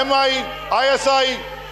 MI, ISI,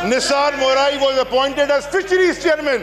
Nisar Morai was appointed as fisheries chairman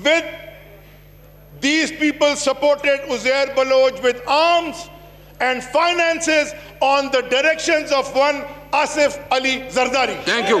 with these people supported Uzair Baloch with arms and finances on the directions of one Asif Ali Zardari. Thank you.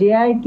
JIT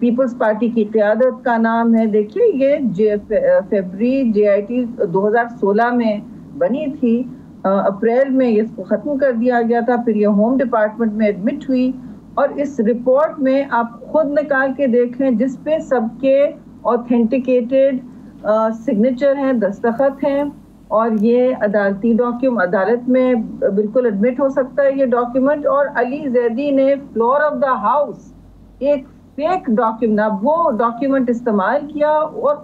Peoples Party کی قیادت کا نام ہے. دیکھیے یہ فیبری JIT 2016 میں بنی تھی, اپریل میں اس کو ختم کر دیا گیا تھا, پھر یہ ہوم ڈپارٹمنٹ میں ایڈمٹ ہوئی, اور اس رپورٹ میں آپ خود نکال کے دیکھ لیں جس پہ سب کے آتھینٹیکیٹڈ سگنیچر ہیں, دستخط ہیں, اور یہ عدالتی عدالت میں بالکل ایڈمٹ ہو سکتا ہے یہ ڈاکیومنٹ. اور علی زیدی نے فلور آف دا ہاؤس ایک فیک ڈاکیومنٹ, وہ ڈاکیومنٹ استعمال کیا, اور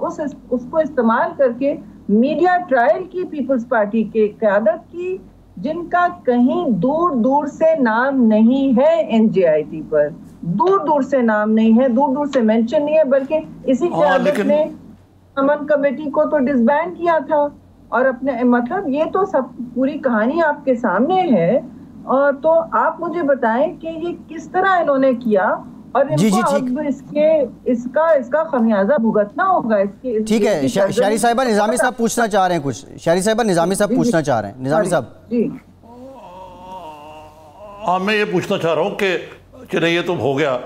اس کو استعمال کر کے میڈیا ٹرائل کی پیپلز پارٹی کے قیادت کی, جن کا کہیں دور دور سے نام نہیں ہے NJIT پر, دور دور سے نام نہیں ہے, دور دور سے مینشن نہیں ہے, بلکہ اسی قیادت نے امن کمیٹی کو تو ڈسبینڈ کیا تھا. اور اپنے مطلب یہ تو سب پوری کہانی آپ کے سامنے ہے, تو آپ مجھے بتائیں کہ یہ کس طرح انہوں نے کیا, اور ان کو اب اس کا خمیازہ بھگتنا ہوگا. ٹھیک ہے, شہری صاحبہ نظامی صاحب پوچھنا چاہ رہے ہیں کچھ. شہری صاحبہ نظامی صاحب پوچھنا چاہ رہے ہیں. نظامی صاحب جی ہاں, میں یہ پوچھنا چاہ رہا ہوں کہ چلیں یہ تو ہو گیا,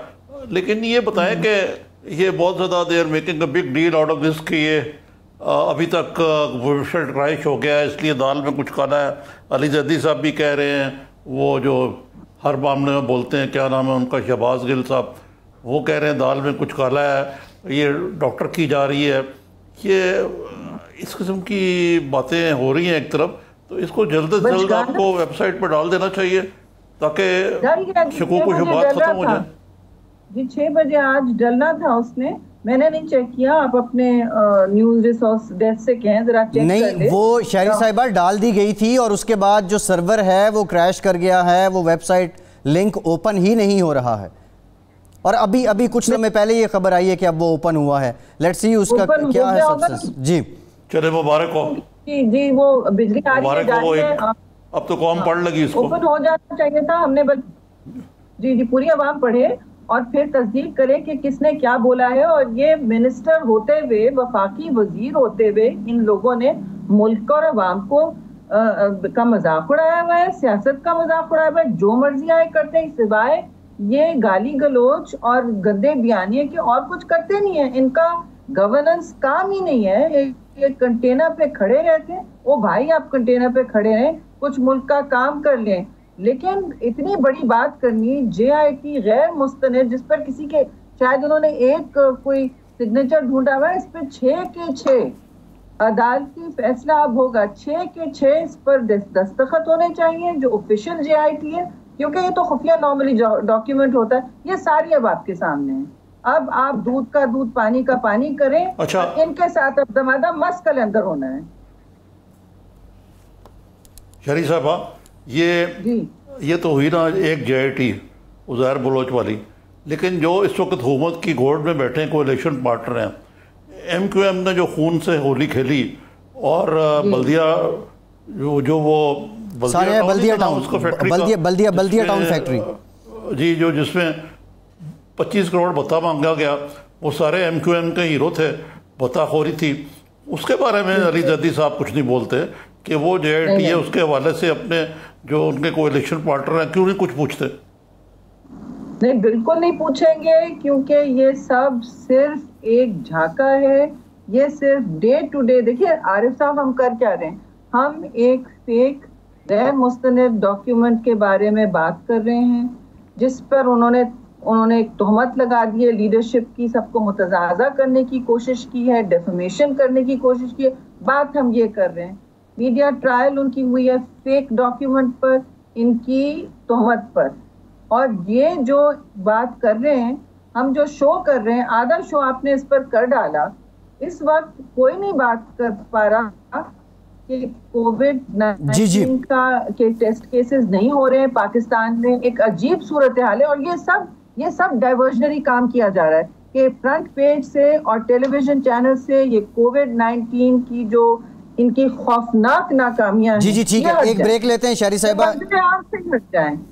لیکن یہ بتائیں کہ یہ بہت زیادہ they are making a big deal out of this کہ یہ ابھی تک ویبسائٹ کرائش ہو گیا ہے, اس لیے دال میں کچھ کالا ہے. علی زیدی صاحب بھی کہہ رہے ہیں, وہ جو ہر معاملے میں بولتے ہیں, کیا نام ہے ان کا, شہباز گل صاحب, وہ کہہ رہے ہیں دال میں کچھ کالا ہے, یہ ڈاکٹر کی جا رہی ہے. یہ اس قسم کی باتیں ہو رہی ہیں ایک طرف, تو اس کو جلد از جلد آپ کو ویب سائٹ پر ڈال دینا چاہیے تاکہ شکوک و شبہات ختم ہو جائیں. جی 6 بجے آج ڈلنا تھا اس نے, میں نے نہیں چیک کیا, آپ اپنے نیوز ریسورس ڈیسک سے کہیں ذرا چیک کر لیں. نہیں, وہ شہری صاحبہ ڈال دی گئی تھی, اور اس کے بعد جو سرور ہے وہ کریش کر گیا ہے, وہ ویب سائٹ لنک اوپن ہی نہیں ہو رہا ہے, اور ابھی کچھ لمحے پہلے یہ خبر آئی ہے کہ اب وہ اوپن ہوا ہے. لیٹس سی اس کا کیا ہے سکسیس. جی چلے مبارک ہو. جی وہ بجلی آ رہی ہے, اب تو قوم پڑھ لگی اس کو. اوپن ہو جانا چاہیے تھا, ہم نے جی پوری عوام پڑھے اور پھر تصدیق کرے کہ کس نے کیا بولا ہے. اور یہ منسٹر ہوتے ہوئے, وفاقی وزیر ہوتے ہوئے, ان لوگوں نے ملک اور عوام کا مذاق اڑایا ہوا ہے, سیاست کا مذاق اڑایا ہوا ہے, جو مرضی آئے کرتے ہیں, سوائے یہ گالی گلوچ اور گندے بیانیے کے اور کچھ کرتے نہیں ہیں. ان کا گورننس کام ہی نہیں ہے. یہ کنٹینر پہ کھڑے رہتے ہیں, او بھائی آپ کنٹینر پہ کھڑے رہیں, کچھ ملک کا کام کر لیں. لیکن اتنی بڑی بات کرنی, JIT غیر مستند, جس پر کسی کے شاید انہوں نے ایک کوئی سگنیچر ڈھونڈا ہوا ہے, اس پہ 6 کے 6 عدالتی فیصلہ اب ہوگا, 6 کے 6 اس پر دستخط ہونے چاہیے جو آفیشیل JIT ہے, کیونکہ یہ تو خفیہ نارملی ڈاکیومنٹ ہوتا ہے. یہ ساری اب آپ کے سامنے ہیں. اب آپ دودھ کا دودھ پانی کا پانی کریں. اچھا, ان کے ساتھ اب دمادم مس کا لندر ہونا ہے. شہری صاحبہ یہ تو ہوئی نا ایک JIT عزیر بلوچ والی, لیکن جو اس وقت حکومت کی گورڈ میں بیٹھے ہیں کولیشن پارٹنر ہیں, MQM نے جو خون سے ہولی کھیلی, اور بلدیہ جو وہ بلدیہ ٹاؤن فیکٹری جی, جو جس میں 25 کروڑ بھتہ مانگا گیا, وہ سارے MQM کے ہیرو تھے, بھتہ خوری تھی. اس کے بارے میں علی زیدی صاحب کچھ نہیں بولتے کہ وہ JIT ہے, اس کے حوالے سے اپنے جو ان کے کولیشن پارٹنر ہیں کیوں نہیں کچھ پوچھتے؟ نہیں, بالکل نہیں پوچھیں گے, کیونکہ یہ سب صرف ایک جھاکا ہے. یہ صرف ڈے ٹو ڈے, دیکھیے عارف صاحب ہم کر کیا رہے ہیں, ہم ایک فیک غیر مستند ڈاکیومنٹ کے بارے میں بات کر رہے ہیں, جس پر انہوں نے ایک تہمت لگا دی ہے لیڈرشپ کی, سب کو متزعزع کرنے کی کوشش کی ہے, ڈیفیمیشن کرنے کی کوشش کی ہے. بات ہم یہ کر رہے ہیں, میڈیا ٹرائل ان کی ہوئی ہے فیک ڈاکیومنٹ پر, ان کی تہمت پر. اور یہ جو بات کر رہے ہیں, ہم جو شو کر رہے ہیں, آدھا شو آپ نے اس پر کر ڈالا. اس وقت کوئی نہیں بات کر پا رہا کہ کووڈ-19 کے ٹیسٹ کیسز نہیں ہو رہے ہیں پاکستان میں. ایک عجیب صورتحال ہے, اور یہ سب ڈائیورژنری کام کیا جا رہا ہے کہ فرنٹ پیج سے اور ٹیلی ویژن چینل سے یہ کووڈ-19 کی جو ان کی خوفناک ناکامیاں ہیں. جی ٹھیک ہے, ایک بریک لیتے ہیں شہری صاحبہ.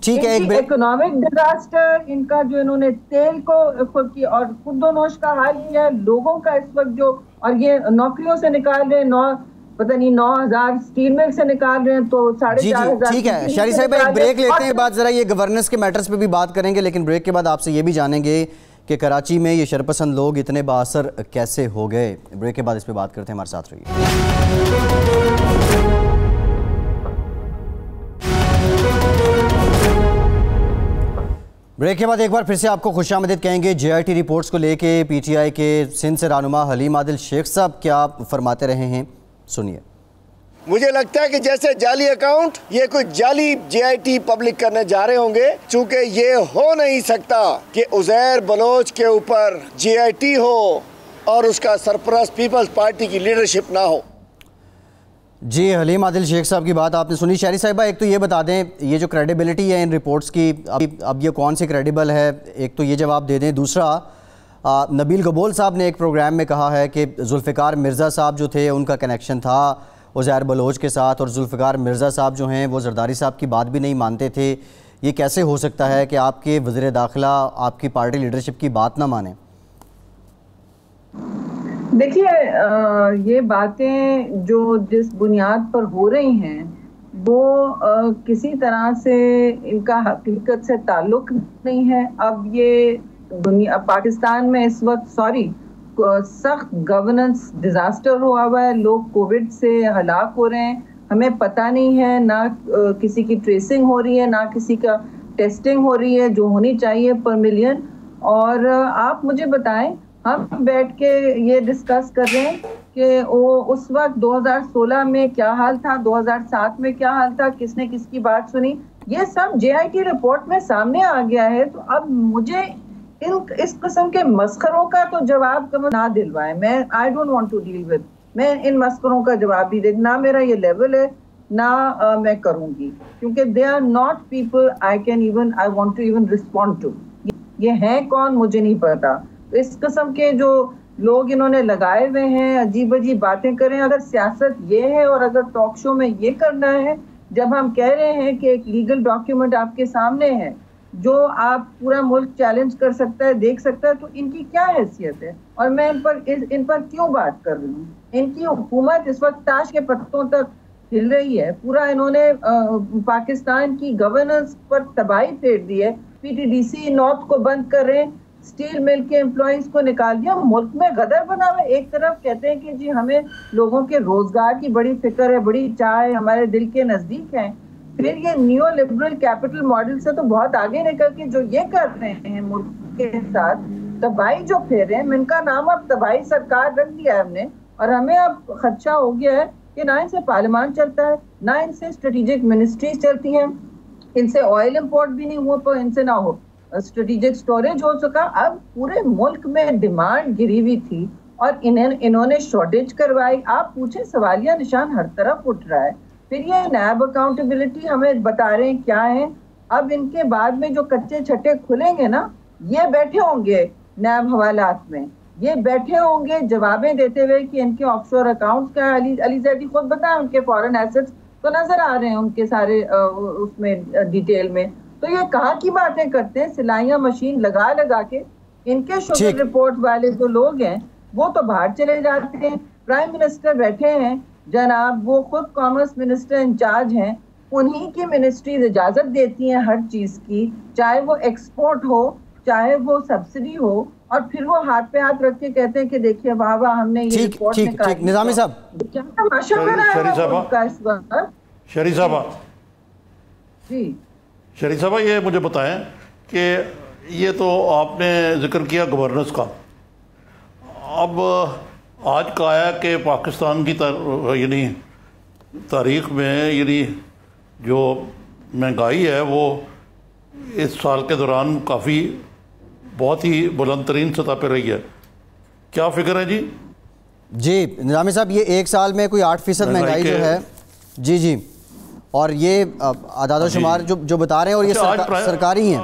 ٹھیک ہے, ایک اکنامک ڈیزاسٹر, ان کا جو انہوں نے تیل کو اور خود و نوش کا حال کیا ہے لوگوں کا اس وقت جو, اور یہ نوکریوں سے نکال رہے ہیں, پتہ نہیں 9,000 سٹیل مل سے نکال رہے ہیں, تو 4,500. ٹھیک ہے شہری صاحب, ایک بریک لیتے ہیں, بعد ذرا یہ گورننس کے میٹرز پہ بھی بات کریں گے, لیکن بریک کے بعد آپ سے یہ بھی جانیں گے کہ کراچی میں یہ شرپسند لوگ اتنے بااثر کیسے ہو گئے. بریک کے بعد اس پہ بات کرتے ہیں, ہمارے ساتھ رہیے. بریک کے بعد ایک بار پھر سے آپ کو خوش آمدید کہیں گے. جے آئی ٹی رپورٹس کو لے کے پی ٹی آئی کے سندھ سے رہنما حلیم عادل شیخ صاحب کیا فرماتے رہے ہیں, سنیے. مجھے لگتا ہے کہ جیسے جعلی اکاؤنٹ یہ کوئی جعلی جے آئی ٹی پبلک کرنے جا رہے ہوں گے, چونکہ یہ ہو نہیں سکتا کہ عزیر بلوچ کے اوپر جے آئی ٹی ہو اور اس کا سرپرست پیپلز پارٹی کی لیڈرشپ نہ ہو. جی, حلیم عادل شیخ صاحب کی بات آپ نے سنی. شہری صاحبہ, ایک تو یہ بتا دیں, یہ جو کریڈیبلٹی ہے ان رپورٹس کی, اب یہ کون سی کریڈیبل ہے, ایک تو یہ جواب دے دیں. دوسرا, نبیل گبول صاحب نے ایک پروگرام میں کہا ہے کہ ذوالفقار مرزا صاحب جو تھے ان کا کنیکشن تھا عزیر بلوچ کے ساتھ, اور ذوالفقار مرزا صاحب جو ہیں وہ زرداری صاحب کی بات بھی نہیں مانتے تھے. یہ کیسے ہو سکتا ہے کہ آپ کے وزیر داخلہ آپ کی پارٹی لیڈرشپ کی بات نہ مانیں؟ دیکھیے, یہ باتیں جو جس بنیاد پر ہو رہی ہیں وہ کسی طرح سے ان کا حقیقت سے تعلق نہیں ہے. اب یہ پاکستان میں اس وقت سخت گورننس ڈیزاسٹر ہوا ہوا ہے. لوگ کووڈ سے ہلاک ہو رہے ہیں, ہمیں پتہ نہیں ہے, نہ کسی کی ٹریسنگ ہو رہی ہے, نہ کسی کا ٹیسٹنگ ہو رہی ہے جو ہونی چاہیے پر ملین. اور آپ مجھے بتائیں, ہم بیٹھ کے یہ ڈسکس کر رہے ہیں کہ وہ اس وقت 2016 میں کیا حال تھا, 2007 میں کیا حال تھا, کس نے کس کی بات سنی, یہ سب جے آئی ٹی رپورٹ میں سامنے آ گیا ہے. تو اب مجھے اس قسم کے مسخروں کا تو جواب نہ دلوائے. میں I don't want to deal with, میں ان مسخروں کا جواب بھی نہ میرا یہ لیول ہے نہ میں کروں گی, کیونکہ they are not people I want to even respond to. یہ ہیں کون مجھے نہیں پتا. اس قسم کے جو لوگ انہوں نے لگائے ہوئے ہیں, عجیب عجیب باتیں کریں. اگر سیاست یہ ہے اور اگر ٹاک شو میں یہ کرنا ہے, جب ہم کہہ رہے ہیں کہ ایک لیگل ڈاکیومنٹ آپ کے سامنے ہے جو آپ پورا ملک چیلنج کر سکتا ہے, دیکھ سکتا ہے, تو ان کی کیا حیثیت ہے اور میں ان پر کیوں بات کر رہی ہوں. ان کی حکومت اس وقت تاش کے پتوں تک ہل رہی ہے. پورا انہوں نے پاکستان کی گورننس پر تباہی پھیر دی ہے. P T D C north کو بند کر رہے ہیں, اسٹیل مل کے امپلائیز کو نکال دیا, ملک میں غدر بنا ہوا. ایک طرف کہتے ہیں کہ جی ہمیں لوگوں کے روزگار کی بڑی فکر ہے, بڑی چاہ ہے, ہمارے دل کے نزدیک ہیں. پھر یہ نیو لبرل کیپٹل ماڈل سے تو بہت آگے نکل کے جو یہ کر رہے ہیں ملک کے ساتھ تباہی جو پھیر رہے ہیں, ان کا نام اب تباہی سرکار رکھ دیا ہے ہم نے. اور ہمیں اب خدشہ ہو گیا ہے کہ نہ ان سے پارلیمان چلتا ہے, نہ ان سے اسٹریٹجک منسٹریز چلتی ہیں, ان سے آئل امپورٹ بھی نہیں ہوا, تو ان سے نہ ہو اسٹریٹجک سٹوریج ہو سکا. اب پورے ملک میں ڈیمانڈ گری ہوئی تھی اور انہوں نے شارٹیج کروائی. آپ پوچھیں, سوالیہ نشان ہر طرف اٹھ رہا ہے. پھر یہ نیب اکاؤنٹیبلٹی ہمیں بتا رہے ہیں کیا ہے. اب ان کے بعد میں جو کچے چھٹے کھلیں گے نا, یہ بیٹھے ہوں گے نیب حوالات میں, یہ بیٹھے ہوں گے جوابیں دیتے ہوئے کہ ان کے آف شور اکاؤنٹس کا. علی زیدی خود بتائیں, ان کے فارن ایسٹس تو نظر آ رہے ہیں ان کے سارے اس میں ڈیٹیل میں. تو یہ کہاں کی باتیں کرتے ہیں, سلائیاں مشین لگا لگا کے. ان کے شوگر رپورٹ والے جو لوگ ہیں وہ تو باہر چلے جاتے ہیں. پرائم منسٹر بیٹھے ہیں جناب, وہ خود کامرس منسٹر انچارج ہیں, انہی کی منسٹریز اجازت دیتی ہیں ہر چیز کی, چاہے وہ ایکسپورٹ ہو چاہے وہ سبسڈی ہو, اور پھر وہ ہاتھ پہ ہاتھ رکھ کے کہتے ہیں کہ دیکھیے واہ واہ ہم نے یہ رپورٹ نکالی. نظامی صاحب, کیا تماشا ہو رہا ہے اس کا اس وقت. شہری صاحبہ, جی شہری صاحبہ, یہ مجھے بتائیں کہ یہ تو آپ نے ذکر کیا گورننس کا. اب آج کا آیا کہ پاکستان کی یعنی تاریخ میں یعنی جو مہنگائی ہے وہ اس سال کے دوران کافی بہت ہی بلند ترین سطح پہ رہی ہے. کیا فکر ہے جی؟ جی نظامی صاحب, یہ ایک سال میں کوئی 8% مہنگائی جو ہے, جی اور یہ اعداد و شمار جو بتا رہے ہیں, اور یہ سرکاری ہیں.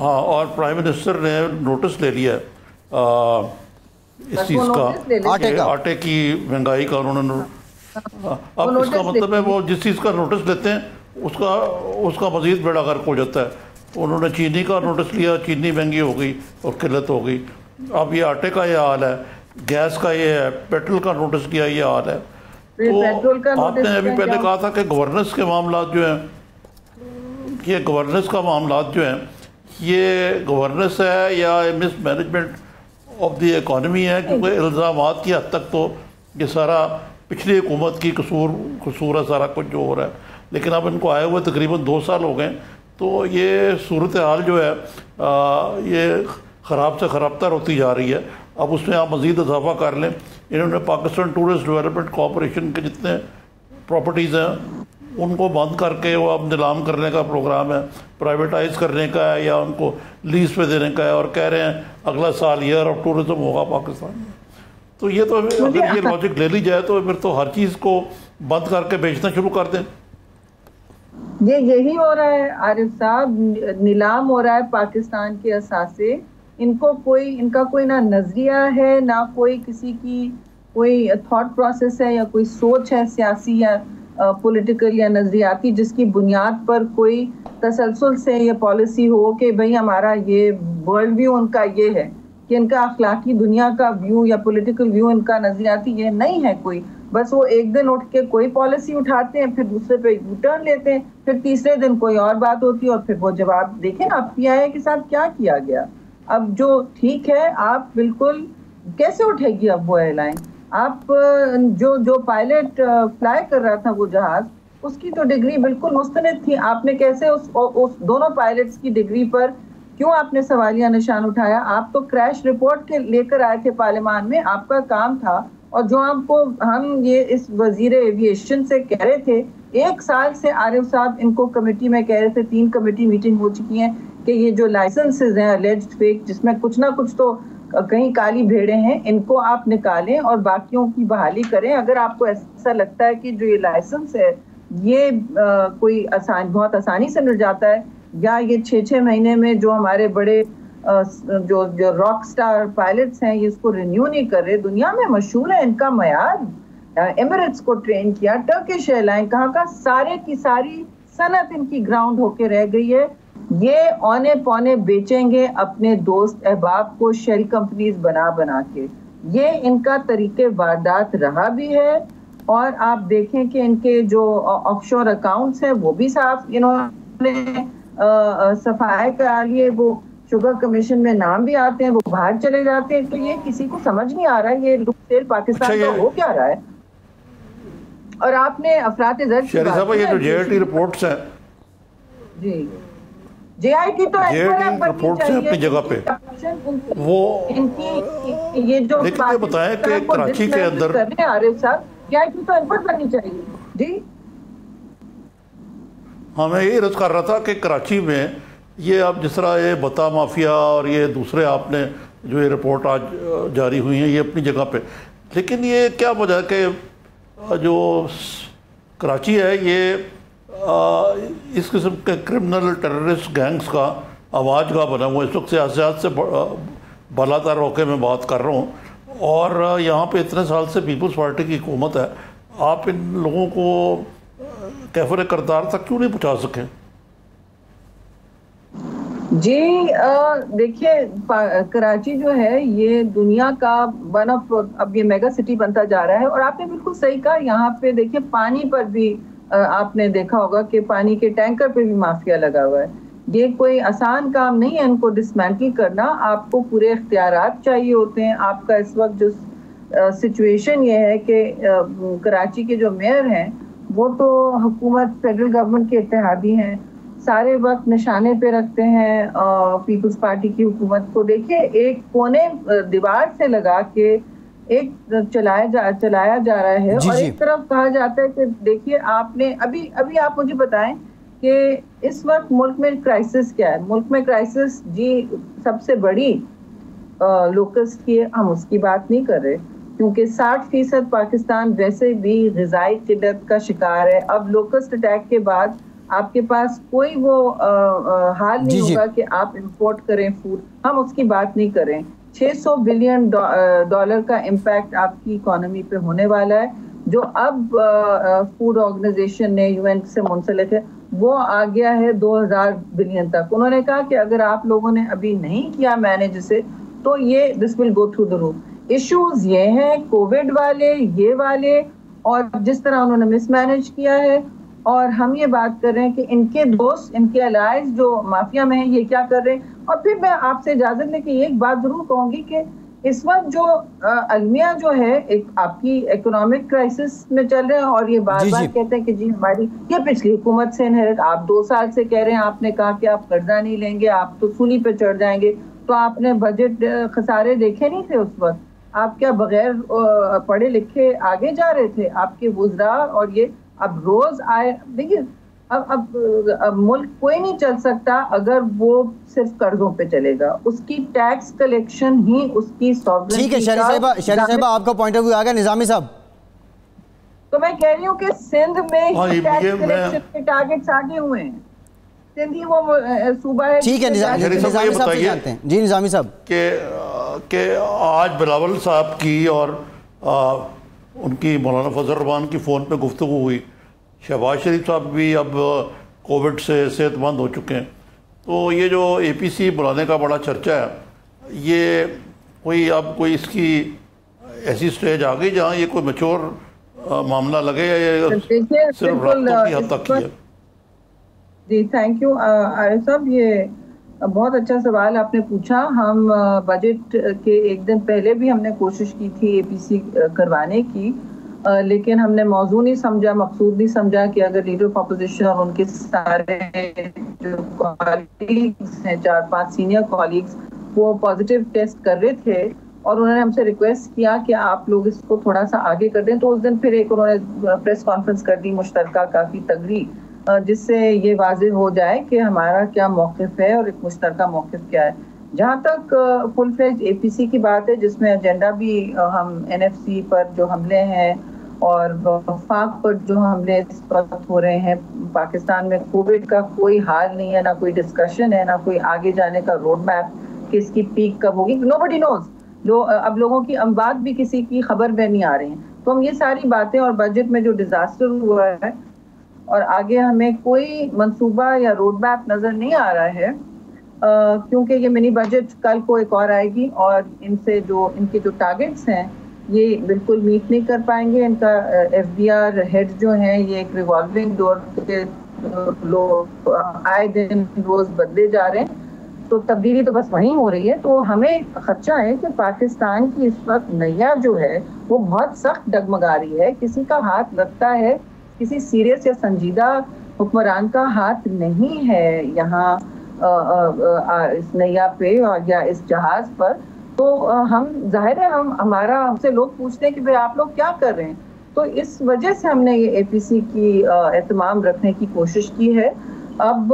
ہاں, اور پرائم منسٹر نے نوٹس لے لیا اس چیز کا, آٹے کی مہنگائی کا. انہوں نے اب اس کا مطلب ہے وہ جس چیز کا نوٹس لیتے ہیں اس کا مزید بیڑا غرق ہو جاتا ہے. انہوں نے چینی کا نوٹس لیا, چینی مہنگی ہو گئی اور قلت ہو گئی. اب یہ آٹے کا یہ حال ہے, گیس کا یہ ہے, پیٹرول کا نوٹس لیا یہ حال ہے. تو آپ نے ابھی پہلے کہا تھا کہ گورننس کے معاملات جو ہیں, یہ گورننس کا معاملات جو ہیں یہ گورننس ہے یا مس مینجمنٹ آف دی اکانومی ہے؟ کیونکہ الزامات کی حد تک تو یہ سارا پچھلی حکومت کی قصور ہے سارا کچھ جو ہو رہا ہے، لیکن اب ان کو آئے ہوئے تقریباً 2 سال ہو گئے، تو یہ صورتحال جو ہے یہ خراب سے خراب تر ہوتی جا رہی ہے۔ اب اس میں آپ مزید اضافہ کر لیں، انہوں نے پاکستان ٹورسٹ ڈیولپمنٹ کارپوریشن کے جتنے پراپرٹیز ہیں ان کو بند کر کے وہ اب نیلام کرنے کا پروگرام ہے، پرائیویٹائز کرنے کا ہے یا ان کو لیز پہ دینے کا ہے، اور کہہ رہے ہیں اگلا سال ایئر آف ٹورزم ہوگا پاکستان میں۔ تو یہ تو اگر یہ لاجک لے لی جائے تو پھر تو ہر چیز کو بند کر کے بیچنا شروع کر دیں۔ یہی ہو رہا ہے عارف صاحب، نیلام ہو رہا ہے پاکستان کے اثاثے۔ ان کا کوئی نہ نظریہ ہے، نہ کوئی کسی کی کوئی تھاٹ پروسیس ہے یا کوئی سوچ ہے سیاسی یا پولیٹیکل یا نظریاتی جس کی بنیاد پر کوئی تسلسل سے یہ پالیسی ہو کہ بھئی ہمارا یہ ورلڈ ویو ان کا یہ ہے، کہ ان کا اخلاقی دنیا کا ویو یا پولیٹیکل ویو ان کا نظریاتی یہ نہیں ہے کوئی۔ بس وہ ایک دن اٹھ کے کوئی پالیسی اٹھاتے ہیں، پھر دوسرے پہ یو ٹرن لیتے ہیں، پھر تیسرے دن کوئی اور بات ہوتی ہے اور پھر وہ جواب دیکھیں نا پی آئی اے کے ساتھ کیا کیا گیا۔ اب جو ٹھیک ہے، آپ بالکل کیسے اٹھے گی اب وہ ایئر لائن؟ آپ جو پائلٹ فلائی کر رہا تھا وہ جہاز، اس کی تو ڈگری بالکل مستند تھی، آپ نے کیسے اس دونوں پائلٹس کی ڈگری پر کیوں آپ نے سوالیہ نشان اٹھایا؟ آپ تو کریش رپورٹ کے لے کر آئے تھے پارلیمان میں، آپ کا کام تھا، اور جو ہم یہ اس وزیر ایویشن سے کہہ رہے تھے 1 سال سے، عارف صاحب ان کو کمیٹی میں کہہ رہے تھے، 3 کمیٹی میٹنگ ہو چکی ہیں کہ یہ جو لائسنسز ہیں الیجڈ فیک، جس میں کچھ نہ کچھ تو کہیں کالی بھیڑیں ہیں، ان کو آپ نکالیں اور باقیوں کی بحالی کریں۔ اگر آپ کو ایسا لگتا ہے کہ جو یہ لائسنس ہے یہ کوئی بہت آسانی سے مل جاتا ہے، یا یہ 6 مہینے میں جو ہمارے بڑے جو راک سٹار پائلٹس ہیں یہ اس کو رینیو نہیں کر رہے، دنیا میں مشہور ہے ان کا معیار، ایمریٹس کو ٹرین کیا، ٹرکش ایئر لائن، کہاں سارے کی ساری صنعت ان کی گراؤنڈ ہو کے رہ گئی ہے۔ یہ اونے پونے بیچیں گے اپنے دوست احباب کو شیل کمپنیز بنا کے، یہ ان کا طریقے واردات رہا بھی ہے۔ اور آپ دیکھیں کہ ان کے جو آف شور اکاؤنٹس ہیں وہ بھی صاف انہوں نے صفائی کرا لیے، وہ شوگر کمیشن میں نام بھی آتے ہیں، وہ باہر چلے جاتے ہیں۔ تو یہ کسی کو سمجھ نہیں آ رہا ہے یہ لک سیل پاکستان کا ہو کیا رہا ہے۔ اور آپ نے افراط زر کی شہری صاحب، یہ جو جے آئی ٹی رپورٹس ہیں، جی جے آئی ٹی تو رپورٹس ہیں اپنی جگہ پہ، وہ یہ جو بتائیں کہ کراچی کے اندر عارف صاحب جے آئی ٹی تو ان پر بننی چاہیے۔ جی میں یہی عرض کر رہا تھا کہ کراچی میں یہ اب جس طرح یہ بتا مافیا اور یہ دوسرے آپ نے جو یہ رپورٹ آج جاری ہوئی ہیں یہ اپنی جگہ پہ، لیکن یہ کیا وجہ ہے کہ جو کراچی ہے یہ اس قسم کے کرمنل ٹیررسٹ گینگز کا آواز گاہ بنا ہوا ہے۔ اس وقت سیاست سے بالا تر ہو کے میں بات کر رہا ہوں، اور یہاں پہ اتنے سال سے پیپلز پارٹی کی حکومت ہے، آپ ان لوگوں کو کیفر کردار تک کیوں نہیں پہنچا سکے؟ جی دیکھیے، کراچی جو ہے یہ دنیا کا ون آف، اب یہ میگا سٹی بنتا جا رہا ہے، اور آپ نے بالکل صحیح کہا، یہاں پہ دیکھیے پانی پر بھی آپ نے دیکھا ہوگا کہ پانی کے ٹینکر پہ بھی مافیا لگا ہوا ہے۔ یہ کوئی آسان کام نہیں ہے ان کو ڈسمینٹل کرنا، آپ کو پورے اختیارات چاہیے ہوتے ہیں۔ آپ کا اس وقت جو سچویشن یہ ہے کہ کراچی کے جو میئر ہیں وہ تو حکومت فیڈرل گورنمنٹ کے اتحادی ہیں، سارے وقت نشانے پہ رکھتے ہیں پیپلز پارٹی کی حکومت کو۔ دیکھیے ایک کونے دیوار سے لگا کے ایک چلایا جا رہا ہے، اور ایک طرف کہا جاتا ہے کہ دیکھیے آپ نے ابھی آپ مجھے بتائیں کہ اس وقت ملک میں کرائسس کیا ہے۔ ملک میں کرائسس جی سب سے بڑی لوکسٹ کی ہے، ہم اس کی بات نہیں کر رہے، کیونکہ 60% پاکستان ویسے بھی غذائی قلت کا شکار ہے۔ اب لوکسٹ اٹیک کے بعد آپ کے پاس کوئی وہ حال نہیں ہوگا کہ آپ امپورٹ کریں فوڈ، ہم اس کی بات نہیں کریں۔ $600 بلین کا امپیکٹ آپ کی اکانومی پہ ہونے والا ہے، جو اب فوڈ آرگنائزیشن نے UN سے منسلک ہے وہ آ گیا ہے 2000 بلین تک۔ انہوں نے کہا کہ اگر آپ لوگوں نے ابھی نہیں کیا مینیج اسے تو یہ دس ول go through the roof. Issues یہ ہیں کووڈ والے، یہ والے، اور جس طرح انہوں نے مس مینیج کیا ہے، اور ہم یہ بات کر رہے ہیں کہ ان کے دوست، ان کے الائز جو مافیا میں ہیں، یہ کیا کر رہے ہیں. اور پھر میں آپ سے اجازت لے کے ایک بات ضرور کہوں گی کہ اس وقت جو المیہ جو ہے ایک آپ کی اکنامک کرائسس میں چل رہے ہیں، اور یہ بار بار کہتے ہیں کہ جی ہماری یہ پچھلی حکومت سے انہیرٹ. آپ 2 سال سے کہہ رہے ہیں، آپ نے کہا کہ آپ قرضہ نہیں لیں گے، آپ تو سولی پہ چڑھ جائیں گے. تو آپ نے بجٹ خسارے دیکھے نہیں تھے اس وقت؟ آپ کیا بغیر پڑھے لکھے آگے جا رہے تھے؟ آپ کے وزراء اور یہ اب روز آئے. دیکھیے اب ملک کوئی نہیں چل سکتا اگر وہ صرف قرضوں پہ چلے گا. اس کی ٹیکس کلیکشن ہی اس کی سوورنٹی. ٹھیک ہے شہری صاحبہ آپ کا پوائنٹ آف ویو آ گیا. نظامی صاحب تو میں کہہ رہی ہوں کہ سندھ میں ٹیکس کلیکشن کے ٹارگٹس آگے ہوئے ہیں. سندھ ہی وہ صوبہ ہے. ٹھیک ہے نظامی صاحب سے جانتے ہیں. جی نظامی صاحب کہ آج بلاول صاحب کی اور ان کی مولانا فضل الرحمان کی فون پہ گفتگو ہوئی. شہباز شریف صاحب بھی اب کووڈ سے صحت مند ہو چکے ہیں. تو یہ جو اے پی سی بلانے کا بڑا چرچہ ہے، یہ کوئی اس کی ایسی سٹیج آ گئی جہاں یہ کوئی میچور معاملہ لگے یا یہ صرف رابطوں کی حد تک کی ہے؟ جی تھینک یو عارف صاحب، یہ بہت اچھا سوال آپ نے پوچھا. ہم بجٹ کے ایک دن پہلے بھی ہم نے کوشش کی تھی اے پی سی کروانے کی، لیکن ہم نے موضوع نہیں سمجھا، مقصود نہیں سمجھا کہ اگر لیڈر آف اپوزیشن اور ان کے سارے جو کالیگز ہیں 4-5 سینئر کالیگز وہ پازیٹیو ٹیسٹ کر رہے تھے اور انہوں نے ہم سے ریکویسٹ کیا کہ آپ لوگ اس کو تھوڑا سا آگے کر دیں. تو اس دن پھر ایک انہوں نے پریس کانفرنس کر دی مشترکہ کافی تگڑی، جس سے یہ واضح ہو جائے کہ ہمارا کیا موقف ہے اور ایک مشترکہ موقف کیا ہے. جہاں تک فل فلیج اے پی سی کی بات ہے، جس میں ایجنڈا بھی ہم این ایف سی پر جو حملے ہیں اور وفاق پر جو حملے اس وقت ہو رہے ہیں، پاکستان میں کووڈ کا کوئی حال نہیں ہے، نہ کوئی ڈسکشن ہے، نہ کوئی آگے جانے کا روڈ میپ کہ اس کی پیک کب ہوگی. نوبڈی نوز. اب لوگوں کی اموات بھی کسی کی خبر میں نہیں آ رہی ہیں. تو ہم یہ ساری باتیں اور بجٹ میں جو ڈیزاسٹر ہوا ہے اور آگے ہمیں کوئی منصوبہ یا روڈ میپ نظر نہیں آ رہا ہے، کیونکہ یہ منی بجٹ کل کو ایک اور آئے گی اور ان کے جو ٹارگٹس ہیں یہ بالکل میٹ نہیں کر پائیں گے. ان کا ایف بی آر ہیڈ جو ہیں یہ ایک ریوالونگ ڈور کے لوگ آئے دن روز بدلے جا رہے ہیں، تو تبدیلی تو بس وہیں ہو رہی ہے. تو ہمیں خدشہ ہے کہ پاکستان کی اس وقت نیا جو ہے وہ بہت سخت ڈگمگا رہی ہے. کسی کا ہاتھ لگتا ہے، کسی سیریس یا سنجیدہ حکمران کا ہاتھ نہیں ہے یہاں اس نیا پہ اور یا اس جہاز پر. تو ہم ظاہر ہے ہم سے لوگ پوچھتے ہیں کہ بھئی آپ لوگ کیا کر رہے ہیں. تو اس وجہ سے ہم نے یہ اے پی سی کی اہتمام رکھنے کی کوشش کی ہے. اب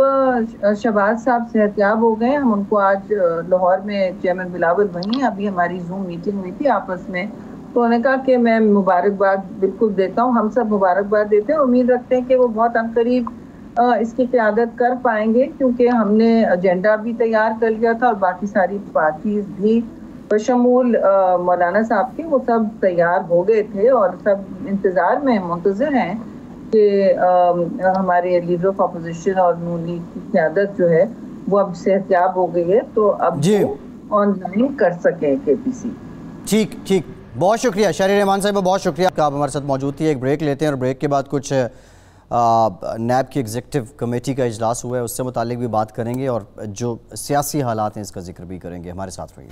شہباز صاحب صحتیاب ہو گئے. ہم ان کو آج لاہور میں چیئرمین بلاول وہیں، ابھی ہماری زوم میٹنگ ہوئی تھی آپس میں، تو انہوں نے کہا کہ میں مبارکباد بالکل دیتا ہوں. ہم سب مبارکباد دیتے ہیں، امید رکھتے ہیں کہ وہ بہت عنقریب اس کی قیادت کر پائیں گے، کیونکہ ہم نے ایجنڈا بھی تیار کر لیا تھا اور باقی ساری پارٹیز بھی بشمول مولانا صاحب کے وہ سب تیار ہو گئے تھے اور سب انتظار میں منتظر ہیں کہ ہمارے لیڈر آف اپوزیشن اور نون لیگ کی قیادت جو ہے وہ اب صحتیاب ہو گئی ہے، تو اب وہ آن لائن کر سکیں کے پی سی. ٹھیک بہت شکریہ شہری رحمان صاحبہ، بہت شکریہ کہ آپ ہمارے ساتھ موجود تھی. ایک بریک لیتے ہیں اور بریک کے بعد کچھ نیب کی ایگزیکٹو کمیٹی کا اجلاس ہوا ہے، اس سے متعلق بھی بات کریں گے اور جو سیاسی حالات ہیں اس کا ذکر بھی کریں گے. ہمارے ساتھ رہیے.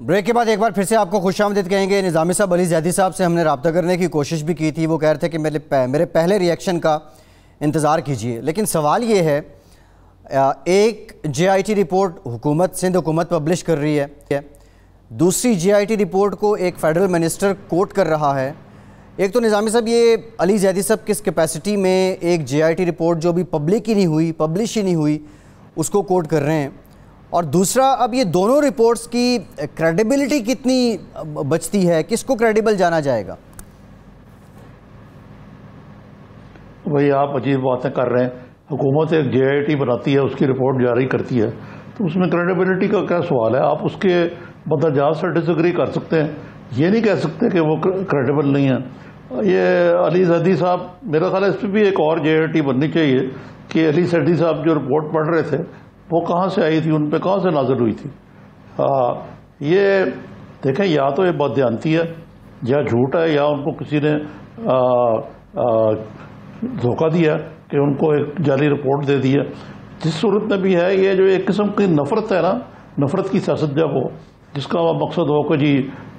بریک کے بعد ایک بار پھر سے آپ کو خوش آمدید کہیں گے. نظامی صاحب علی زیدی صاحب سے ہم نے رابطہ کرنے کی کوشش بھی کی تھی. وہ کہہ رہے تھے کہ میرے پہلے ری ایکشن کا انتظار کیجئے، لیکن سوال یہ ہے ایک جے آئی ٹی رپورٹ سندھ حکومت پبلش کر رہی ہے، دوسری جے آئی ٹی رپورٹ کو ایک فیڈرل منسٹر کوٹ کر رہا ہے. ایک تو نظامی صاحب یہ علی زیدی صاحب کس کیپیسٹی میں ایک جے آئی ٹی رپورٹ جو بھی پبلش ہی نہیں ہوئی اس کو کوٹ کر رہے ہیں، اور دوسرا اب یہ دونوں رپورٹس کی کریڈیبلٹی کتنی بچتی ہے، کس کو کریڈیبل جانا جائے گا؟ بھئی آپ عجیب باتیں کر رہے ہیں. حکومت ایک جے آئی ٹی بناتی ہے، اس کی رپورٹ جاری کرتی ہے، تو اس میں کریڈیبلٹی کا کیا سوال ہے؟ آپ اس کے مدرجات سے ڈس ایگری کر سکتے ہیں، یہ نہیں کہہ سکتے کہ وہ کریڈیبل نہیں ہے. یہ علی زیدی صاحب، میرا خیال ہے اس پہ بھی ایک اور جے آئی ٹی بننی چاہیے کہ علی زیدی صاحب جو رپورٹ پڑھ رہے تھے وہ کہاں سے آئی تھی، ان پہ کہاں سے نازل ہوئی تھی. یہ دیکھیں یا تو یہ بددیانتی ہے یا جھوٹ ہے یا ان کو کسی نے دھوکہ دیا کہ ان کو ایک جعلی رپورٹ دے دی ہے. جس صورت میں بھی ہے یہ جو ایک قسم کی نفرت ہے نا, نفرت کی سیاست جب ہو جس کا مقصد ہو کہ جی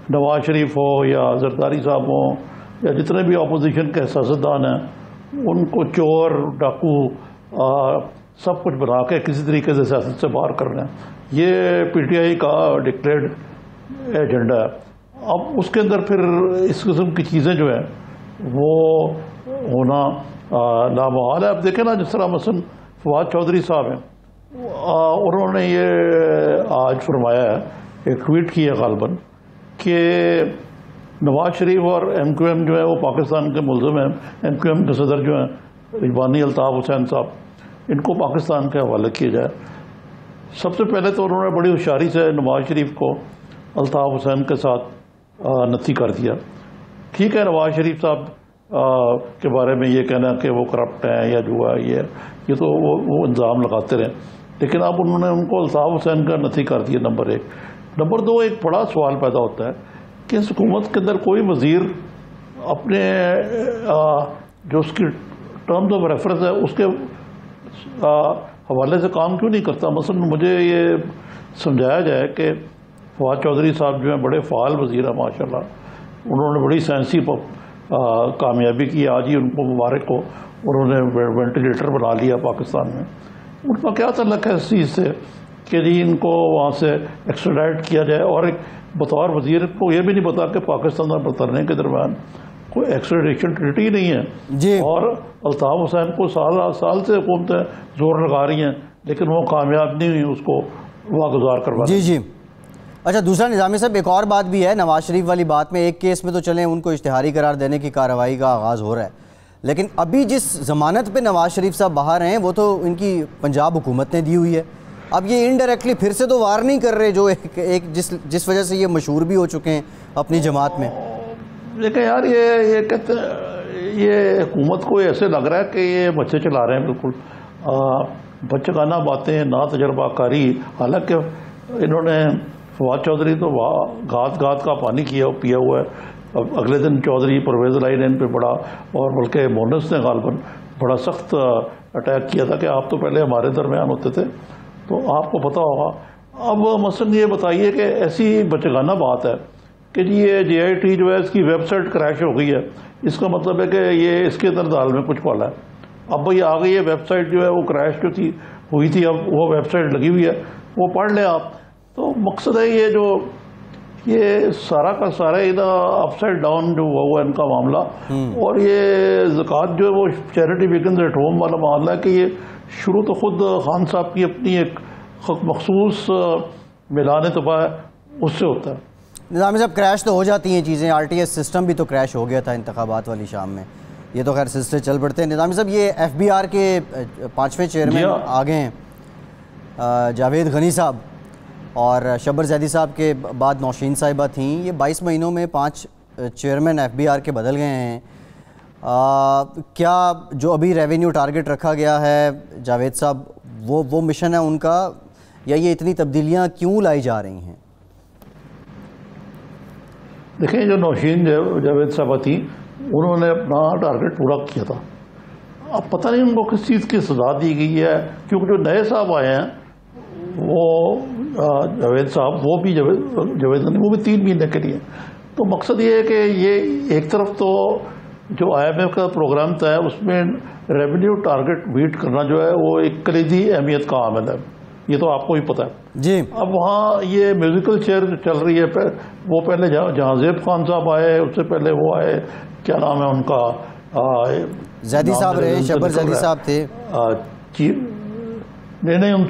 نواز شریف ہو یا زرداری صاحب ہوں یا جتنے بھی اپوزیشن کے سیاستدان ہیں ان کو چور ڈاکو سب کچھ بنا کے کسی طریقے سے سیاست سے باہر کر رہے ہیں, یہ پی ٹی آئی کا ڈکلیئرڈ ایجنڈا ہے. اب اس کے اندر پھر اس قسم کی چیزیں جو ہیں وہ ہونا نامحال ہے. اب دیکھیں نا جس طرح مثلا فواد چودھری صاحب ہیں, انہوں نے یہ آج فرمایا ہے, ایک ٹویٹ کی ہے غالباً, کہ نواز شریف اور ایم کیو ایم جو ہے وہ پاکستان کے ملزم ہیں. ایم کیو ایم کے صدر جو ہیں رضوانی الطاف حسین صاحب, ان کو پاکستان کے حوالے کیا جائے. سب سے پہلے تو انہوں نے بڑی ہوشیاری سے نواز شریف کو الطاف حسین کے ساتھ نتھی کر دیا. ٹھیک ہے, نواز شریف صاحب کے بارے میں یہ کہنا کہ وہ کرپٹ ہیں یا جو ہے یہ تو وہ الزام لگاتے رہے, لیکن اب انہوں نے ان کو الطاف حسین کا نتھی کر دیا. نمبر 1. نمبر 2, ایک بڑا سوال پیدا ہوتا ہے کہ اس حکومت کے اندر کوئی وزیر اپنے جو اس کی ٹرمز آف ریفرنس ہے اس کے حوالے سے کام کیوں نہیں کرتا. مثلا مجھے یہ سمجھایا جائے کہ فواد چودھری صاحب جو ہیں بڑے فعال وزیر ہیں ماشاء اللہ, انہوں نے بڑی سائنسی کامیابی کی. آج ہی ان کو مبارک ہو, انہوں نے وینٹیلیٹر بنا لیا پاکستان میں. ان کا کیا تعلق ہے اس چیز سے کہ جی ان کو وہاں سے ایکسٹراڈائٹ کیا جائے, اور ایک بطور وزیر کو یہ بھی نہیں پتا کہ پاکستان اور برطانیہ کے درمیان کوئی ایکسٹراڈیشن ٹریٹی نہیں ہے جی. اور الطاف حسین کو سال سے حکومتیں زور لگا رہی ہیں لیکن وہ کامیاب نہیں ہوئی اس کو واگزار کروا. جی جی. اچھا, دوسرا نظامی صاحب ایک اور بات بھی ہے نواز شریف والی بات میں. ایک کیس میں تو چلیں ان کو اشتہاری قرار دینے کی کارروائی کا آغاز ہو رہا ہے, لیکن ابھی جس ضمانت پہ نواز شریف صاحب باہر ہیں وہ تو ان کی پنجاب حکومت نے دی ہوئی ہے. اب یہ انڈائریکٹلی پھر سے تو وار نہیں کر رہے جو ایک جس وجہ سے یہ مشہور بھی ہو چکے ہیں اپنی جماعت میں. لیکن یار یہ کہتے ہیں یہ حکومت کو ایسے لگ رہا ہے کہ یہ بچے چلا رہے ہیں بالکل بچگانہ باتیں, نا تجربہ کاری. حالانکہ انہوں نے فواد چودھری تو گھات کا پانی پیا ہوا ہے. اب اگلے دن چودھری پرویز الہی نے ان پہ بڑا, اور بلکہ مونس نے غالباً بڑا سخت اٹیک کیا تھا کہ آپ تو پہلے ہمارے درمیان ہوتے تھے, تو آپ کو پتہ ہوگا. اب مثلا یہ بتائیے کہ ایسی بچگانہ بات ہے کہ جی یہ جے آئی ٹی جو ہے اس کی ویب سائٹ کریش ہو گئی ہے, اس کا مطلب ہے کہ یہ اس کے اندر دال میں کچھ پالا ہے. اب بھائی آ گئی ہے ویب سائٹ جو ہے وہ کریش جو تھی ہوئی تھی, اب وہ ویب سائٹ لگی ہوئی ہے, وہ پڑھ لیں آپ. تو مقصد ہے یہ سارا کا سارا اپ سائڈ ڈاؤن جو ہوا ہوا ہے ان کا معاملہ. اور یہ زکوٰۃ جو ہے وہ چیریٹی بگنز ایٹ ہوم والا معاملہ ہے کہ یہ شروع تو خود خان صاحب کی اپنی ایک مخصوص میلان طبع ہے اس سے ہوتا ہے. نظامی صاحب کریش تو ہو جاتی ہیں چیزیں, آر ٹی ایس سسٹم بھی تو کریش ہو گیا تھا انتخابات والی شام میں, یہ تو خیر سلسلے چل پڑتے ہیں. نظامی صاحب یہ ایف بی آر کے 5ویں چیئرمین آ گئے ہیں جاوید غنی صاحب, اور شبر زیدی صاحب کے بعد نوشین صاحبہ تھیں. یہ 22 مہینوں میں 5 چیئرمین ایف بی آر کے بدل گئے ہیں. کیا جو ابھی ریونیو ٹارگٹ رکھا گیا ہے جاوید صاحب وہ مشن ہے ان کا, یا یہ اتنی تبدیلیاں کیوں لائی جا رہی ہیں؟ دیکھیں جو نوشین جاوید صاحبہ تھیں انہوں نے اپنا ٹارگٹ پورا کیا تھا. اب پتہ نہیں ان کو کس چیز کی سزا دی گئی ہے, کیونکہ جو نئے صاحب آئے ہیں وہ جاوید صاحب وہ بھی 3 مہینے کے لیے. تو مقصد یہ ہے کہ یہ ایک طرف تو جو آئی ایم ایف کا پروگرام تھا اس میں ریونیو ٹارگٹ میٹ کرنا جو ہے وہ ایک کلیدی اہمیت کا عامل ہے, یہ تو آپ کو ہی پتہ ہے جی. اب وہاں یہ میوزیکل چیئر جو چل رہی ہے, وہ پہلے جہاں زیب خان صاحب آئے اس سے پہلے وہ آئے, کیا نام ہے ان کا, زیدی صاحب رہے, شبر زیدی صاحب تھے, نہیں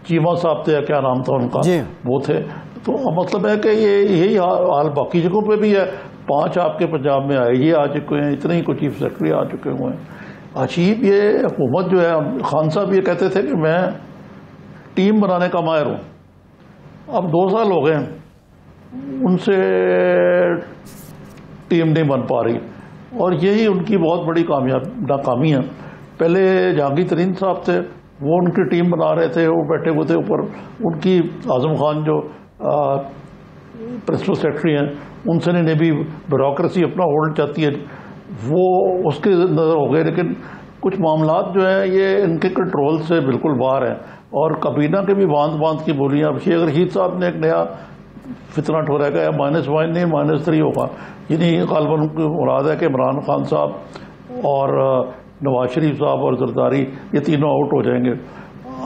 چیمہ صاحب تھے, کیا نام تھا ان کا, وہ تھے. تو مطلب ہے کہ یہی حال باقی جگہوں پہ بھی ہے. 5 آپ کے پنجاب میں آئے یہ آ چکے ہیں, اتنے ہی کو چیف سیکرٹری آ چکے ہوئے ہیں. عجیب یہ حکومت جو ہے, خان صاحب یہ کہتے تھے کہ میں ٹیم بنانے کا ماہر ہوں. اب 2 سال ہو گئے ان سے ٹیم نہیں بن پا رہی, اور یہی ان کی بہت بڑی ناکامی ہے. پہلے جہانگیر ترین صاحب تھے, وہ ان کی ٹیم بنا رہے تھے, وہ بیٹھے ہوئے تھے اوپر. ان کی اعظم خان جو پرنسپل سیکرٹری ہیں ان سے نے بھی بیوروکریسی اپنا ہولڈ چاہتی ہے، وہ اس کے نظر ہو گئے، لیکن کچھ معاملات جو ہیں یہ ان کے کنٹرول سے بالکل باہر ہیں، اور کابینہ کے بھی باندھ کی بولیاں. اب شیخ رشید صاحب نے ایک نیا فتنہ ٹھورایا گیا، -1 نہیں -3 ہوگا، یعنی غالباً مراد ہے کہ عمران خان صاحب اور نواز شریف صاحب اور زرداری یہ تینوں آؤٹ ہو جائیں گے.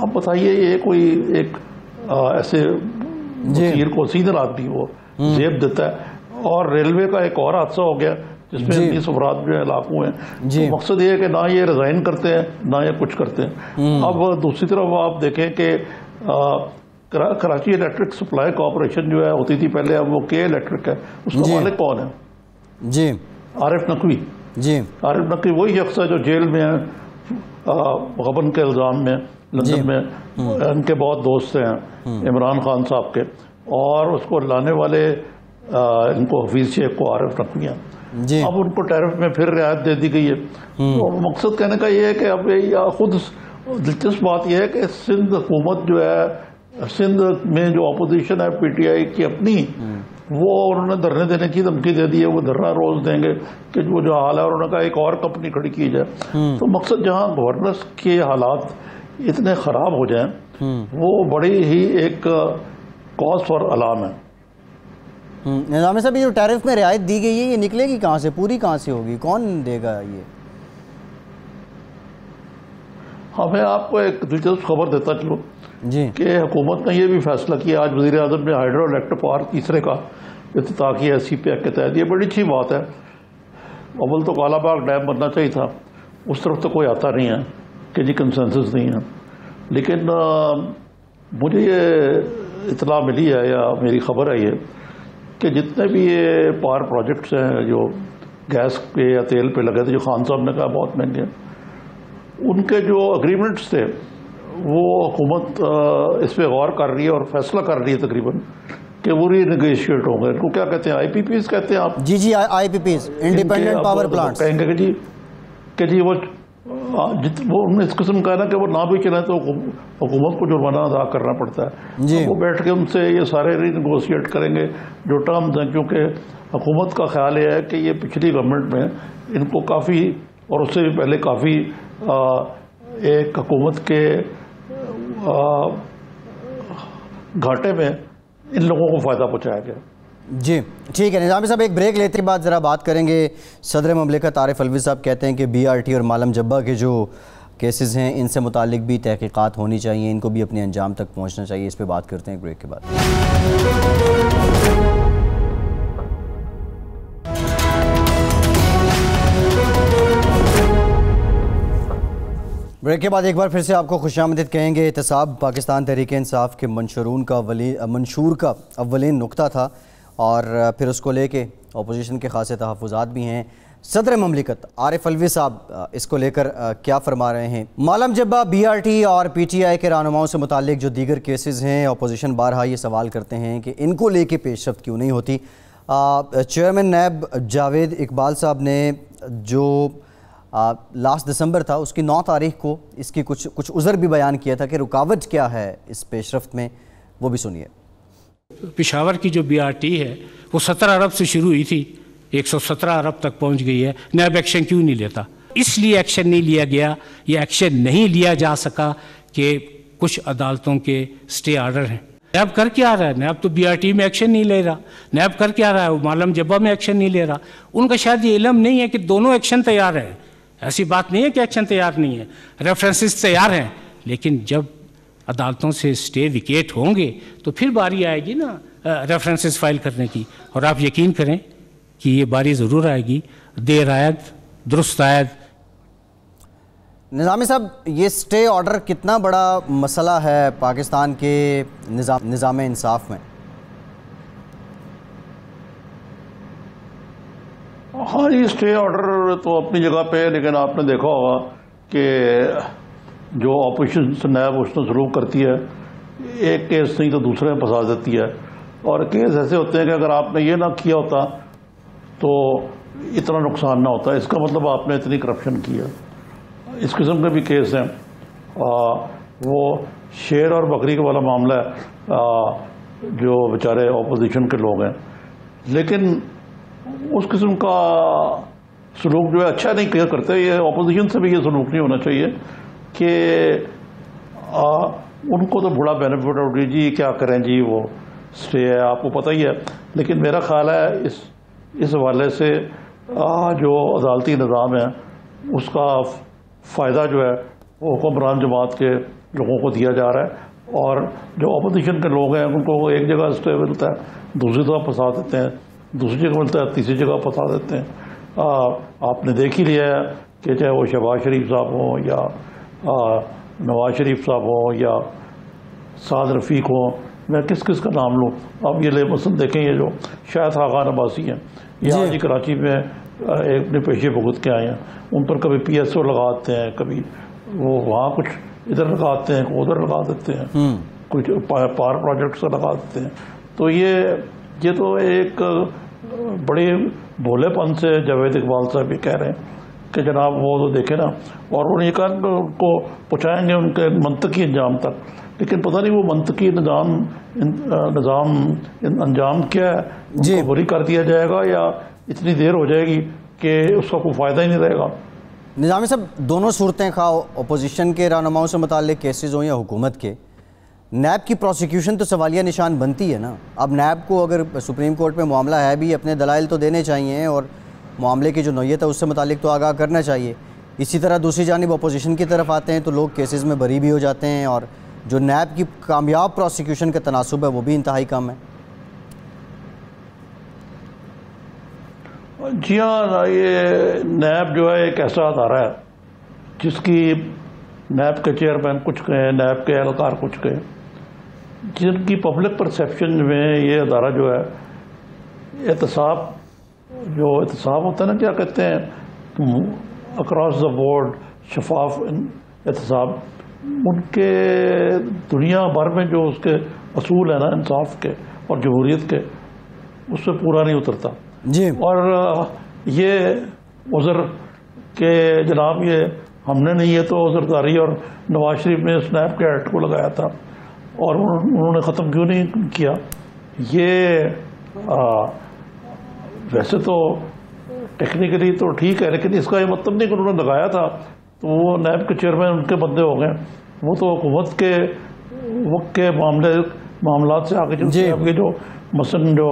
اب بتائیے یہ کوئی ایک ایسے وزیر کو سینئر آدمی وہ زیب دیتا ہے. اور ریلوے کا ایک اور حادثہ ہو گیا جس میں 19 افراد جو ہے ہلاک ہوئے ہیں. تو مقصد یہ ہے کہ نہ یہ ریزائن کرتے ہیں نہ یہ کچھ کرتے ہیں. اب دوسری طرف آپ دیکھیں کہ کراچی الیکٹرک سپلائی کارپوریشن جو ہے ہوتی تھی پہلے، اب وہ کے الیکٹرک ہے، اس کا مالک کون ہے؟ جی عارف نقوی. جی عارف نقوی وہی شخص ہے جو جیل میں ہے غبن کے الزام میں لندن میں. ان کے بہت دوست ہیں عمران خان صاحب کے، اور اس کو لانے والے ان کو حفیظ شیخ کو عارف نقوی ہیں. اب ان کو ٹیرف میں پھر رعایت دے دی گئی ہے. تو مقصد کہنے کا یہ ہے کہ اب خود دلچسپ بات یہ ہے کہ سندھ حکومت جو ہے، سندھ میں جو اپوزیشن ہے پی ٹی آئی کی اپنی، وہ انہوں نے دھرنے دینے کی دھمکی دے دی ہے، وہ دھرنا روز دیں گے کہ وہ جو حال ہے، انہوں نے کہا ایک اور کمپنی کھڑی کی جائے. تو مقصد جہاں گورننس کے حالات اتنے خراب ہو جائیں وہ بڑی ہی ایک کاز فار الارم ہے. نظامی صاحب یہ جو ٹیرف میں رعایت دی گئی ہے یہ نکلے گی کہاں سے، پوری کہاں سے ہوگی، کون دے گا یہ؟ ہاں میں آپ کو ایک دلچسپ خبر دیتا چلوں جی کہ حکومت نے یہ بھی فیصلہ کیا، آج وزیر اعظم نے ہائیڈرو الیکٹرک پارک تیسرے کا افتتاح کیا ہے سی پی ایک کے تحت. یہ بڑی اچھی بات ہے. اول تو کالا باغ ڈیم بننا چاہیے تھا، اس طرف تو کوئی آتا نہیں ہے کہ جی کنسنسس نہیں ہے. لیکن مجھے یہ اطلاع ملی ہے یا میری خبر ہے یہ کہ جتنے بھی یہ پاور پروجیکٹس ہیں جو گیس پہ یا تیل پہ لگے تھے، جو خان صاحب نے کہا بہت مہنگے، ان کے جو اگریمنٹس تھے وہ حکومت اس پہ غور کر رہی ہے اور فیصلہ کر رہی ہے تقریباً کہ وہ ری نیگوشیٹ ہوں گے. ان کو کیا کہتے ہیں؟ آئی پی پیز کہتے ہیں آپ؟ جی I P Ps, independent power plants. کہیں گے کہ جی وہ اس قسم کا ہے نا کہ وہ نہ بھی چلیں تو حکومت کو جرمانہ ادا کرنا پڑتا ہے. وہ بیٹھ کے ان سے یہ سارے ری نیگوشیٹ کریں گے جو ٹرمز ہیں، کیونکہ حکومت کا خیال یہ ہے کہ یہ پچھلی گورنمنٹ میں ان کو کافی، اور اس سے بھی پہلے کافی ایک حکومت کے گھاٹے میں ان لوگوں کو فائدہ پہنچایا گیا. جی ٹھیک ہے نظامی صاحب، ایک بریک لیتے کے بعد ذرا بات کریں گے. صدر مملکت عارف الوی صاحب کہتے ہیں کہ بی آر ٹی اور مالم جبہ کے جو کیسز ہیں ان سے متعلق بھی تحقیقات ہونی چاہیے، ان کو بھی اپنے انجام تک پہنچنا چاہیے. اس پہ بات کرتے ہیں ایک بریک کے بعد. بریک کے بعد ایک بار پھر سے آپ کو خوش آمدید کہیں گے. احتساب پاکستان تحریک انصاف کے منشور کا اولین نقطہ تھا، اور پھر اس کو لے کے اپوزیشن کے خاصے تحفظات بھی ہیں. صدر مملکت عارف الوی صاحب اس کو لے کر کیا فرما رہے ہیں؟ مالم جبہ، بی آر ٹی اور پی ٹی آئی کے رہنماؤں سے متعلق جو دیگر کیسز ہیں، اپوزیشن بارہا یہ سوال کرتے ہیں کہ ان کو لے کے پیش رفت کیوں نہیں ہوتی. چیئرمین نیب جاوید اقبال صاحب نے جو لاسٹ دسمبر تھا اس کی 9 تاریخ کو اس کی کچھ عذر بھی بیان کیا تھا کہ رکاوٹ کیا ہے اس پیش رفت میں، وہ بھی سنیے. پشاور کی جو بی آر ٹی ہے وہ 17 ارب سے شروع ہوئی تھی، 117 ارب تک پہنچ گئی ہے. نیب ایکشن کیوں نہیں لیتا؟ اس لیے ایکشن نہیں لیا گیا، یہ ایکشن نہیں لیا جا سکا کہ کچھ عدالتوں کے سٹے آرڈر ہیں. نیب کر کے آ رہا ہے، نیب تو بی آر ٹی میں ایکشن نہیں لے رہا، نیب کر کے آ رہا ہے وہ مالم جبہ میں ایکشن نہیں لے رہا. ان کا شاید یہ علم نہیں ہے کہ دونوں ایکشن تیار ہیں. ایسی بات نہیں ہے کہ ایکشن تیار نہیں ہے، ریفرنسز تیار ہیں، لیکن جب عدالتوں سے سٹے ویکیٹ ہوں گے تو پھر باری آئے گی نا ریفرنسز فائل کرنے کی. اور آپ یقین کریں کہ یہ باری ضرور آئے گی، دیر آید درست آید. نظامی صاحب، یہ سٹے آرڈر کتنا بڑا مسئلہ ہے پاکستان کے نظام انصاف میں؟ ہاں یہ سٹے آرڈر تو اپنی جگہ پہ ہے، لیکن آپ نے دیکھا ہوگا کہ جو اپوزیشن سے نیب اس نے سلوک کرتی ہے، ایک کیس نہیں تو دوسرے میں پھنسا دیتی ہے. اور کیس ایسے ہوتے ہیں کہ اگر آپ نے یہ نہ کیا ہوتا تو اتنا نقصان نہ ہوتا. اس کا مطلب آپ نے اتنی کرپشن کی ہے. اس قسم کے بھی کیس ہیں. وہ شیر اور بکری کا والا معاملہ ہے جو بیچارے اپوزیشن کے لوگ ہیں، لیکن اس قسم کا سلوک جو ہے اچھا نہیں کیا کرتے. یہ اپوزیشن سے بھی یہ سلوک نہیں ہونا چاہیے کہ ان کو تو بڑا بینیفٹ ہو جی کیا کریں جی، وہ اسٹے ہے آپ کو پتہ ہی ہے. لیکن میرا خیال ہے اس حوالے سے جو عدالتی نظام ہے اس کا فائدہ جو ہے وہ حکمران جماعت کے لوگوں کو دیا جا رہا ہے، اور جو اپوزیشن کے لوگ ہیں ان کو ایک جگہ اسٹے ملتا ہے دوسری جگہ پھنسا دیتے ہیں، دوسری جگہ ملتا ہے تیسری جگہ پھنسا دیتے ہیں. آپ نے دیکھ ہی لیا ہے کہ چاہے وہ شہباز شریف صاحب ہوں یا نواز شریف صاحب ہوں یا سعد رفیق ہوں، میں کس کس کا نام لوں. اب یہ مثلاً دیکھیں یہ جو شاہد خاقان عباسی ہیں، یہ آج ہی کراچی میں اپنے پیشے بھگت کے آئے ہیں. ان پر کبھی پی ایس او لگاتے ہیں، کبھی وہ وہاں کچھ ادھر لگاتے ہیں، ادھر لگا دیتے ہیں، کچھ پاور پروجیکٹ سے لگا دیتے ہیں. تو یہ تو ایک بڑے بھولے پن سے جاوید اقبال صاحب بھی کہہ رہے ہیں کہ جناب وہ تو دیکھیں نا، اور انہوں نے کہا ان کو پہنچائیں گے ان کے منطقی انجام تک. لیکن پتہ نہیں وہ منطقی نظام انجام کیا ہے، ان کو بری کر دیا جائے گا یا اتنی دیر ہو جائے گی کہ اس کا کوئی فائدہ ہی نہیں رہے گا. نظامی صاحب، دونوں صورتیں خواہ اپوزیشن کے رہنماؤں سے متعلق کیسز ہوں یا حکومت کے، نیب کی پروسیکیوشن تو سوالیہ نشان بنتی ہے نا. اب نیب کو اگر سپریم کورٹ میں معاملہ ہے بھی اپنے دلائل تو دینے چاہیے اور معاملے کی جو نوعیت ہے اس سے متعلق تو آگاہ کرنا چاہیے. اسی طرح دوسری جانب اپوزیشن کی طرف آتے ہیں تو لوگ کیسز میں بری بھی ہو جاتے ہیں، اور جو نیب کی کامیاب پروسیکیوشن کا تناسب ہے وہ بھی انتہائی کم ہے. جی ہاں، یہ نیب جو ہے ایک ایسا ادارہ ہے جس کی نیب کے چیئرمین کچھ کہیں، نیب کے اہلکار کچھ کہیں، جن کی پبلک پرسیپشن میں یہ ادارہ جو ہے احتساب ہوتا ہے نا، کیا کہتے ہیں، اکراس دا بورڈ شفاف احتساب، ان کے دنیا بھر میں جو اس کے اصول ہیں نا انصاف کے اور جمہوریت کے، اس سے پورا نہیں اترتا. جی. اور یہ عذر کہ جناب یہ ہم نے نہیں، یہ تو عذرداری، اور نواز شریف نے اسنیپ کے ایکٹ کو لگایا تھا اور انہوں نے ختم کیوں نہیں کیا. یہ ویسے تو ٹیکنیکلی تو ٹھیک ہے، لیکن اس کا یہ مطلب نہیں کہ انہوں نے لگایا تھا تو وہ نیب کے چیئرمین ان کے بندے ہو گئے. وہ تو حکومت کے وقت کے معاملات سے آگے چلتے ہیں. اب یہ جو مثلاً جو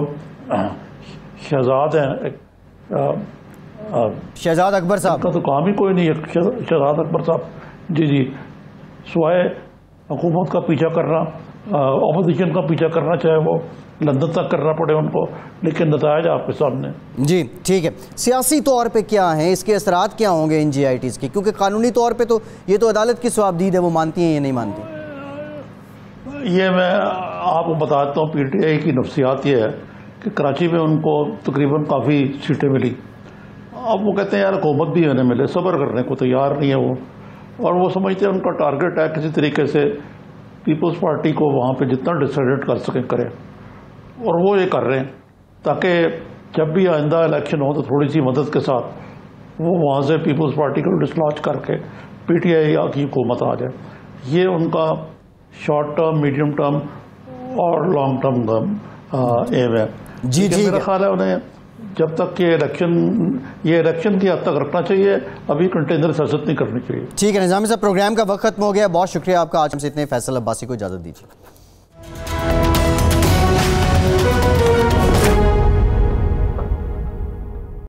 شہزاد ہیں، شہزاد اکبر صاحب کا تو کام ہی کوئی نہیں ہے. شہزاد اکبر صاحب جی سوائے حکومت کا پیچھا کرنا، اپوزیشن کا پیچھا کرنا، چاہے وہ لندن تک کرنا پڑے ان کو، لیکن نتائج آپ کے سامنے. جی ٹھیک ہے. سیاسی طور پہ کیا ہیں اس کے اثرات، کیا ہوں گے ان جی آئی ٹیز کے؟ کیونکہ قانونی طور پہ تو یہ تو عدالت کی ثوابدید ہے، وہ مانتی ہیں یا نہیں مانتی؟ یہ میں آپ کو بتاتا ہوں. پی ٹی آئی کی نفسیات یہ ہے کہ کراچی میں ان کو تقریباً کافی سیٹیں ملی. اب وہ کہتے ہیں یار حکومت بھی انہیں ملے، صبر کرنے کو تیار نہیں ہے وہ، اور وہ سمجھتے ہیں ان کا ٹارگٹ ہے کسی طریقے سے پیپلز پارٹی کو وہاں پہ جتنا ڈسکریڈٹ کر سکیں کرے، اور وہ یہ کر رہے ہیں تاکہ جب بھی آئندہ الیکشن ہو تو تھوڑی سی مدد کے ساتھ وہ وہاں سے پیپلز پارٹی کو ڈسلاچ کر کے پی ٹی آئی کی حکومت آ جائے. یہ ان کا شارٹ ٹرم، میڈیم ٹرم اور لانگ ٹرم ایم ہے. جی میرا خیال ہے انہیں جب تک یہ الیکشن کی حد تک رکھنا چاہیے، ابھی کنٹینر سیاست نہیں کرنی چاہیے. ٹھیک ہے نظامی صاحب، پروگرام کا وقت ختم ہو گیا. بہت شکریہ آپ کا. آج ہم سے اتنے. فیصل عباسی کو اجازت دیجیے.